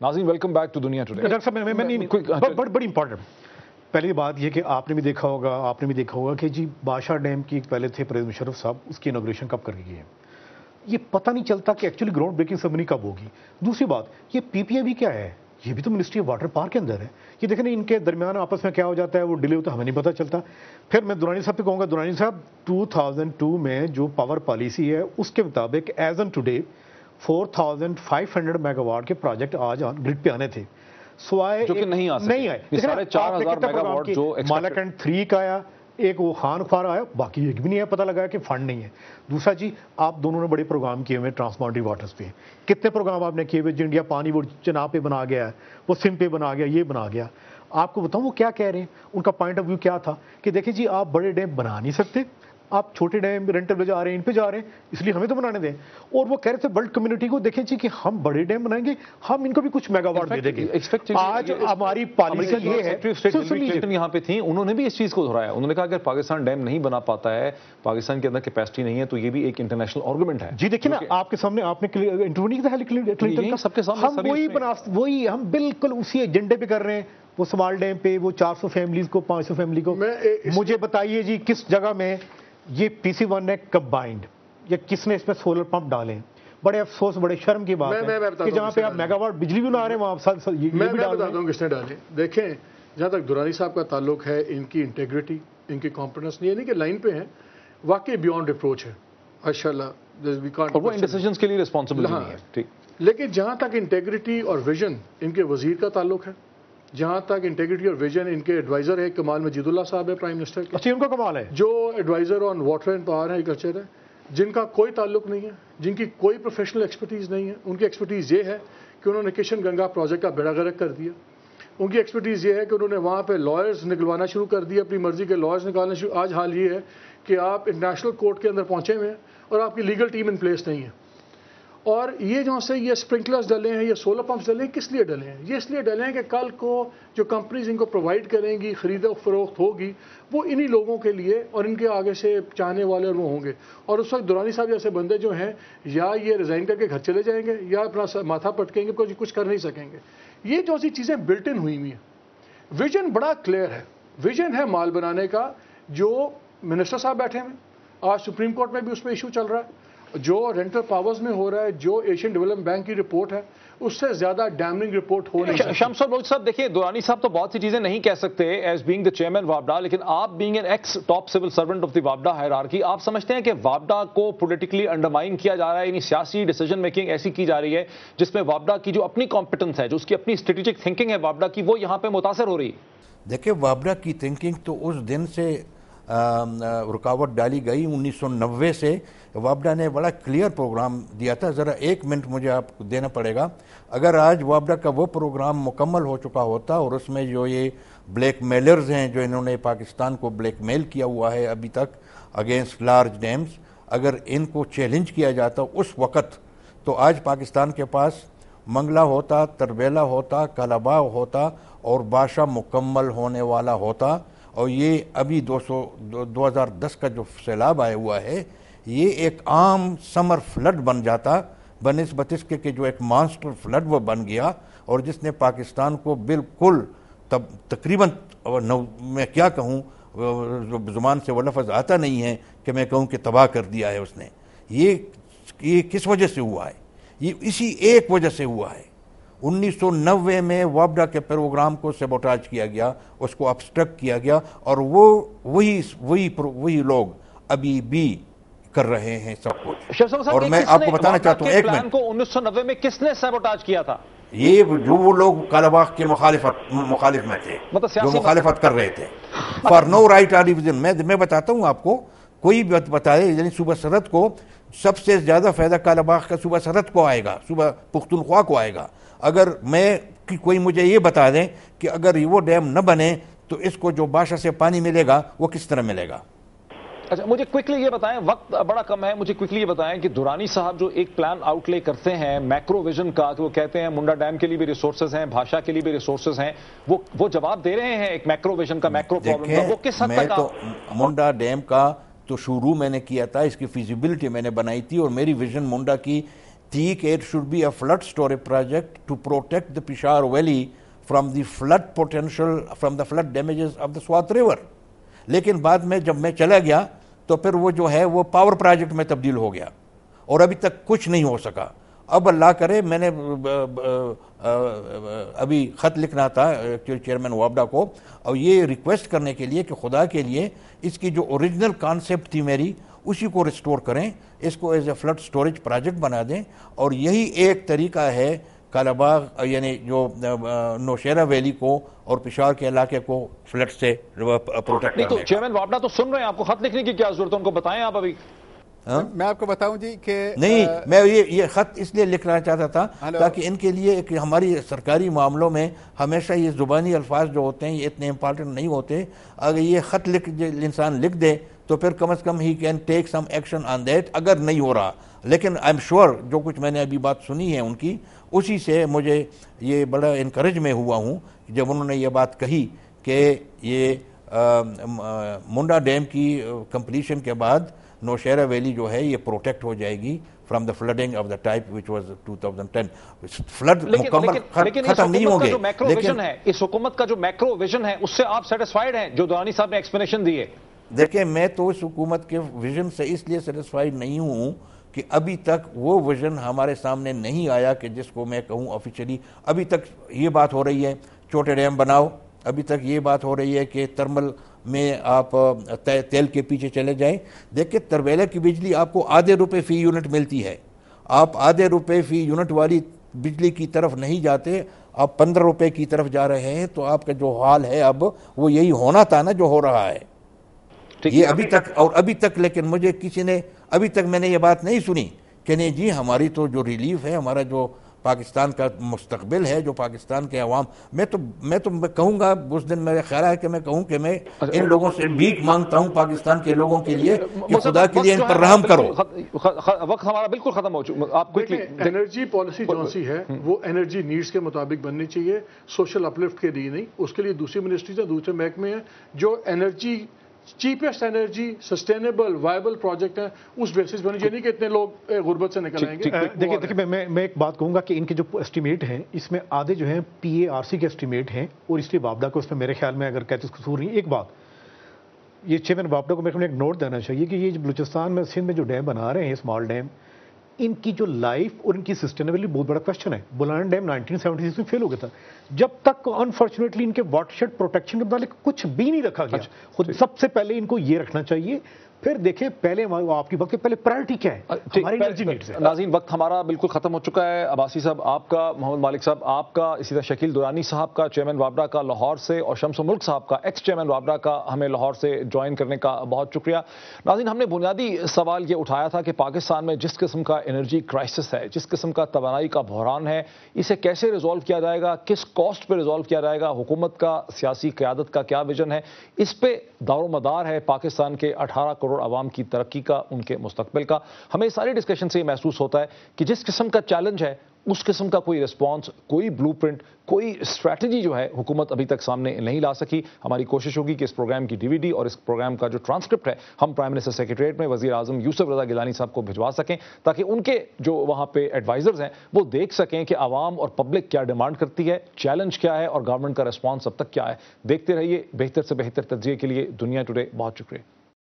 ناظرین welcome back to دنیا today. Doctor صاحب بڑی امپورٹنٹ پہلی بات یہ کہ آپ نے بھی دیکھا ہوگا کہ جی بادشاہ ڈیم کی پہلے تھے پرویز مشرف صاحب, اس کی انوگریشن کب کر کے گئے ہیں, یہ پتہ نہیں چلتا کہ ایکچولی گراؤنڈ بریکنگ سرمنی کب ہوگی. دوسری بات, یہ پی پی اے بھی کیا ہے, یہ بھی تو منسٹری آف واٹر پاور کے اندر ہے. یہ دیکھیں ان کے درمیان آپس میں کیا ہو جاتا ہے, وہ ڈیلے ہوتا ہے, ہمیں نہیں پتہ چلتا. پھر میں درانی صاحب پہ کہوں گا, درانی صاحب 2002 میں جو پاور پالیسی ہے اس کے مطابق as on today 4500 mega what کے پروجیکٹ آج گرڈ پہ آنے تھے, سوائے جو کہ نہیں آئے. 4500 میگا واٹ جو مالاکنڈ 3 کا آیا, ایک وہ خان خوار آیا, باقی ایک بھی نہیں ہے, پتہ لگا کہ فنڈ نہیں ہے. دوسرا جی آپ دونوں نے بڑے پروگرام کیے ہوئے ٹرانسپورٹی واٹرز پہ, کتنے پروگرام آپ نے کیے ہوئے, انڈیا پانی وہ چناب پہ بنا گیا ہے, وہ سم پہ بنا گیا, یہ بنا گیا. آپ کو بتاؤں وہ کیا کہہ رہے ہیں, ان کا پوائنٹ آف ویو کیا تھا کہ دیکھیں جی آپ بڑے ڈیم بنا نہیں سکتے, آپ چھوٹے ڈیم رینٹل پہ جا رہے ہیں, ان پہ جا رہے ہیں, اس لیے ہمیں تو بنانے دیں. اور وہ کہہ رہے تھے ورلڈ کمیونٹی کو دیکھیں جی کہ ہم بڑے ڈیم بنائیں گے, ہم ان کو بھی کچھ میگا واٹ دے دیں گے. آج ہماری پالیسی یہ ہے, یہاں پہ تھیں, انہوں نے بھی اس چیز کو دہرایا. انہوں نے کہا اگر پاکستان ڈیم نہیں بنا پاتا ہے, پاکستان کے اندر کیپیسٹی نہیں ہے, تو یہ بھی ایک انٹرنیشنل آرگومنٹ ہے. جی دیکھیں نا آپ کے سامنے, آپ نے انٹرویو نہیں کیا کلنٹن کا, سب کے سامنے وہی ہم بالکل اسی ایجنڈے پہ کر رہے ہیں. وہ سمال ڈیم پہ وہ 400 فیملیز کو 500 فیملی کو, مجھے بتائیے جی کس جگہ میں یہ پی سی 1 ہے کمبائنڈ, یا کس نے اس میں سولر پمپ ڈالیں. بڑے افسوس بڑے شرم کی بات ہے کہ جہاں پہ آپ میگا واٹ بجلی بھی بنا رہے ہیں وہاں میں بتاتا ہوں کس نے ڈالیں. دیکھیں جہاں تک درانی صاحب کا تعلق ہے, ان کی انٹیگریٹی, ان کی کمپٹنس نہیں ہے, نہیں کہ لائن پہ ہیں, واقعی بیونڈ اپروچ ہے ماشاء اللہ, اور وہ ان ڈیسیژنز کے لیے ریسپانسبل نہیں ہے. ٹھیک, لیکن جہاں تک انٹیگریٹی اور ویژن ان کے وزیر کا تعلق ہے, جہاں تک انٹیگریٹی اور ویژن ان کے ایڈوائزر ہے, کمال مجید اللہ صاحب ہے پرائم منسٹر کے, اچھا ان کا کمال ہے, جو adviser on water and power agriculture ہے, جن کا کوئی تعلق نہیں ہے, جن کی کوئی پروفیشنل ایکسپرٹیز نہیں ہے. ان کی ایکسپرٹیز یہ ہے کہ انہوں نے کشن گنگا پروجیکٹ کا بیڑا غرق کر دیا. ان کی ایکسپرٹیز یہ ہے کہ انہوں نے وہاں پہ لائرز نکلوانا شروع کر دیا, اپنی مرضی کے لائرز نکالنا شروع. آج حال یہ ہے کہ آپ انٹرنیشنل کورٹ کے اندر پہنچے ہوئے ہیں اور آپ کی لیگل ٹیم ان پلیس نہیں ہے. اور یہ جو سے یہ اسپرنکلرز ڈلے ہیں, یہ سولر پمپس ڈلے ہیں, کس لیے ڈلے ہیں؟ یہ اس لیے ڈلے ہیں کہ کل کو جو کمپنیز ان کو پرووائڈ کریں گی, خرید و فروخت ہوگی, وہ انہی لوگوں کے لیے اور ان کے آگے سے چاہنے والے اور وہ ہوں گے. اور اس وقت درانی صاحب جیسے بندے جو ہیں, یا یہ ریزائن کر کے گھر چلے جائیں گے, یا اپنا ماتھا پٹکیں گے, کچھ کر نہیں سکیں گے. یہ جو سی چیزیں بلٹ ان ہوئی ہیں. ویژن بڑا کلیئر ہے, ویژن ہے مال بنانے کا, جو منسٹر صاحب بیٹھے ہیں, آج سپریم کورٹ میں بھی اس پہ ایشو چل رہا ہے, جو رینٹل پاورز میں ہو رہا ہے, جو ایشین ڈیولپمنٹ بینک کی رپورٹ ہے, اس سے زیادہ ڈیمنگ رپورٹ ہو نہیں. شمس بلوچ صاحب دیکھیں, دورانی صاحب تو بہت سی چیزیں نہیں کہہ سکتے ایز بینگ دا چیئرمین وابڈا, لیکن آپ being an ex top civil servant of the وابڈا ہائرارکی, آپ سمجھتے ہیں کہ وابڈا کو پولیٹیکلی انڈرمائن کیا جا رہا ہے, یعنی سیاسی ڈیسیجن میکنگ ایسی کی جا رہی ہے جس میں وابڈا کی جو اپنی کمپٹنس ہے, جو اس کی اپنی اسٹریٹجک تھنکنگ ہے وابڈا کی, وہ یہاں پہ متاثر ہو رہی ہے؟ دیکھیں وابڈا کی تھنکنگ تو اس دن سے رکاوٹ ڈالی گئی 1990 سے. وابڈا نے بڑا کلیئر پروگرام دیا تھا. ذرا 1 منٹ مجھے آپ کو دینا پڑے گا. اگر آج وابڈا کا وہ پروگرام مکمل ہو چکا ہوتا, اور اس میں جو یہ بلیک میلرز ہیں جو انہوں نے پاکستان کو بلیک میل کیا ہوا ہے ابھی تک اگینسٹ لارج ڈیمز, اگر ان کو چیلنج کیا جاتا اس وقت, تو آج پاکستان کے پاس منگلا ہوتا, تربیلا ہوتا, کالاباغ ہوتا, اور باشا مکمل ہونے والا ہوتا. اور یہ ابھی 2010 کا جو سیلاب آیا ہوا ہے, یہ ایک عام سمر فلڈ بن جاتا بنسبت اس کے کہ جو ایک مانسٹر فلڈ وہ بن گیا, اور جس نے پاکستان کو بالکل تقریباً, میں کیا کہوں, زبان سے وہ لفظ آتا نہیں ہے کہ میں کہوں کہ تباہ کر دیا ہے اس نے. یہ کس وجہ سے ہوا ہے؟ یہ اسی ایک وجہ سے ہوا ہے. 1990 میں وابڈا کے پروگرام کو سیبوٹاج کیا گیا, اس کو ابسٹرکٹ کیا گیا, اور وہی لوگ ابھی بھی کر رہے ہیں سب کچھ. اور میں آپ کو بتانا چاہتا ہوں, 1 منٹ, کو 1990 میں کس نے سیبوٹاج کیا تھا؟ یہ جو وہ لوگ کالاباغ کے مخالف میں تھے, جو مخالفت کر رہے تھے, for no right or division. میں بتاتا ہوں آپ کو, کوئی بتائے, یعنی صوبہ سرحد کو سب سے زیادہ فائدہ کالاباغ کا صوبہ سرحد کو آئے گا, صوبہ پختونخوا کو آئے گا. اگر کوئی مجھے یہ بتا دیں کہ اگر وہ ڈیم نہ بنے تو اس کو جو باشا سے پانی ملے گا وہ کس طرح ملے گا؟ اچھا مجھے کوئکلی یہ بتائیں, وقت بڑا کم ہے, مجھے کوئکلی یہ بتائیں کہ درانی صاحب جو ایک پلان آؤٹ لے کرتے ہیں میکرو ویژن کا, کہ وہ کہتے ہیں منڈا ڈیم کے لیے بھی ریسورسز ہیں, بھاشا کے لیے بھی ریسورسز ہیں, وہ جواب دے رہے ہیں ایک میکرو ویژن کا, میکرو پرابلم کا, وہ کس حد تک؟ تو منڈا ڈیم کا تو شروع میں نے کیا تھا, اس کی فیزیبلٹی میں نے بنائی تھی, اور میری ویژن منڈا کی تھی کہ it should be a flood storage project to protect the Peshawar Valley from the flood potential, from the flood damages of the Swat River. لیکن بعد میں جب میں چلا گیا تو پھر وہ جو ہے وہ پاور پروجیکٹ میں تبدیل ہو گیا اور ابھی تک کچھ نہیں ہو سکا. اب اللہ کرے, میں نے ابھی خط لکھنا تھا چیئرمین وابڈا کو اور یہ ریکویسٹ کرنے کے لیے کہ خدا کے لیے اس کی جو اوریجنل کانسیپٹ تھی میری اسی کو ریسٹور کریں, اس کو as a flood storage project بنا دیں. اور یہی ایک طریقہ ہے کالاباغ یعنی جو نوشیرہ ویلی کو اور پشاور کے علاقے کو فلڈ سے پروٹیکٹ نہیں. تو چیئرمین وابڈا تو سن رہے ہیں, آپ کو خط لکھنے کی کیا ضرورت ہے, ان کو بتائیں آپ ابھی. میں آپ کو بتاؤں جی کہ نہیں, میں یہ خط اس لیے لکھنا چاہتا تھا تاکہ ان کے لیے کہ ہماری سرکاری معاملوں میں ہمیشہ یہ زبانی الفاظ جو ہوتے ہیں یہ اتنے امپارٹنٹ نہیں ہوتے. اگر یہ خط انسان لکھ دے تو پھر کم از کم ہی can take some action on that اگر نہیں ہو رہا. لیکن آئی ایم شیور جو کچھ میں نے ابھی بات سنی ہے ان کی, اسی سے مجھے یہ بڑا انکریج میں ہوا ہوں جب انہوں نے یہ بات کہی کہ یہ منڈا ڈیم کی کمپلیشن کے بعد نوشیرہ ویلی جو ہے یہ پروٹیکٹ ہو جائے گی from the flooding of the type which was 2010. Flood مکمل ختم نہیں ہوں گے, لیکن اس حکومت کا جو میکرو ویژن ہے اس سے آپ سیٹسفائیڈ ہیں جو درانی صاحب نے ایکسپلینیشن دی ہے؟ دیکھیں, میں تو اس حکومت کے ویژن سے اس لیے سیٹسفائیڈ نہیں ہوں کہ ابھی تک وہ ویژن ہمارے سامنے نہیں آیا کہ جس کو میں کہوں آفیشلی. ابھی تک یہ بات ہو رہی ہے چھوٹے ڈیم بناؤ, ابھی تک یہ بات ہو رہی ہے کہ ترمل میں آپ تیل کے پیچھے چلے جائیں. دیکھیں, تربیلا کی بجلی آپ کو آدھے روپے فی یونٹ ملتی ہے, آپ آدھے روپے فی یونٹ والی بجلی کی طرف نہیں جاتے, آپ 15 روپے کی طرف جا رہے ہیں. تو آپ کا جو حال ہے اب وہ یہی ہونا تھا نا جو ہو رہا ہے یہ ابھی تک. اور ابھی تک لیکن مجھے کسی نے ابھی تک میں نے یہ بات نہیں سنی کہ نہیں جی ہماری تو جو ریلیف ہے, ہمارا جو پاکستان کا مستقبل ہے, جو پاکستان کے عوام, میں تو کہوں گا اس دن میرا خیال ہے کہ میں کہوں کہ میں ان لوگوں سے بھیک مانگتا ہوں پاکستان کے لوگوں کے لیے کہ خدا کے لیے ان پر رحم کرو. وقت ہمارا بالکل ختم ہو چکا. آپ انرجی پالیسی جو سی ہے وہ انرجی نیڈز کے مطابق بننی چاہیے, سوشل اپلفٹ کے لیے نہیں. اس کے لیے دوسری منسٹریز ہیں, دوسرے محکمے ہیں جو energy cheapest energy sustainable viable project ہیں اس بیسس بنی چاہیے کہ اتنے لوگ غربت سے نکل آئیں گے. دیکھیں میں ایک بات کہوں گا کہ ان کے جو اسٹیمیٹ ہیں اس میں آدھے جو ہیں پی اے آر سی کے اسٹیمیٹ ہیں اور اس لیے وابڈا کو اس میں میرے خیال میں اگر کہتے ہیں قصور نہیں. ایک بات یہ چیئرمین وابڈا کو میرے کو ایک نوٹ دینا چاہیے کہ یہ بلوچستان میں سندھ میں جو ڈیم بنا رہے ہیں اسمال ڈیم, ان کی جو لائف اور ان کی سسٹینیبلٹی بہت بڑا کوشچن ہے. بولان ڈیم 1976 میں فیل ہو گیا تھا جب تک انفارچونیٹلی ان کے واٹر شیڈ پروٹیکشن کے متعلق کچھ بھی نہیں رکھا گیا. خود سب سے پہلے ان کو یہ رکھنا چاہیے, پھر دیکھیں پہلے آپ کی وقت کے پہلے پرائرٹی کیا ہے ہماری انرجی نیڈز ہے. ناظرین, وقت ہمارا بالکل ختم ہو چکا ہے. عباسی صاحب آپ کا, محمد مالک صاحب آپ کا, اسی طرح شکیل درانی صاحب کا چیئرمین وابڈا کا لاہور سے, اور شمس ملک صاحب کا ایکس چیئرمین وابڈا کا ہمیں لاہور سے جوائن کرنے کا بہت شکریہ. ناظرین, ہم نے بنیادی سوال یہ اٹھایا تھا کہ پاکستان میں جس قسم کا انرجی کرائسس ہے, جس قسم کا توانائی کا بحران ہے, اسے کیسے ریزالو کیا جائے گا, کس کاسٹ پہ ریزالو کیا جائے گا, حکومت کا سیاسی قیادت کا کیا ویژن ہے, اس پہ دار و مدار ہے پاکستان کے 18 کروڑ عوام کی ترقی کا, ان کے مستقبل کا. ہمیں ساری ڈسکشن سے یہ محسوس ہوتا ہے کہ جس قسم کا چیلنج ہے اس قسم کا کوئی ریسپانس, کوئی بلو پرنٹ, کوئی اسٹریٹجی جو ہے حکومت ابھی تک سامنے نہیں لا سکی. ہماری کوشش ہوگی کہ اس پروگرام کی DVD اور اس پروگرام کا جو ٹرانسکرپٹ ہے ہم پرائم منسٹر سیکریٹریٹ میں وزیر اعظم یوسف رضا گیلانی صاحب کو بھجوا سکیں تاکہ ان کے جو وہاں پہ ایڈوائزرز ہیں وہ دیکھ سکیں کہ عوام اور پبلک کیا ڈیمانڈ کرتی ہے, چیلنج کیا ہے اور گورنمنٹ کا ریسپانس اب تک کیا ہے. دیکھتے رہیے. بہتر سے بہتر تجزیے کے لیے دنیا ٹوڈے. بہت شکریہ.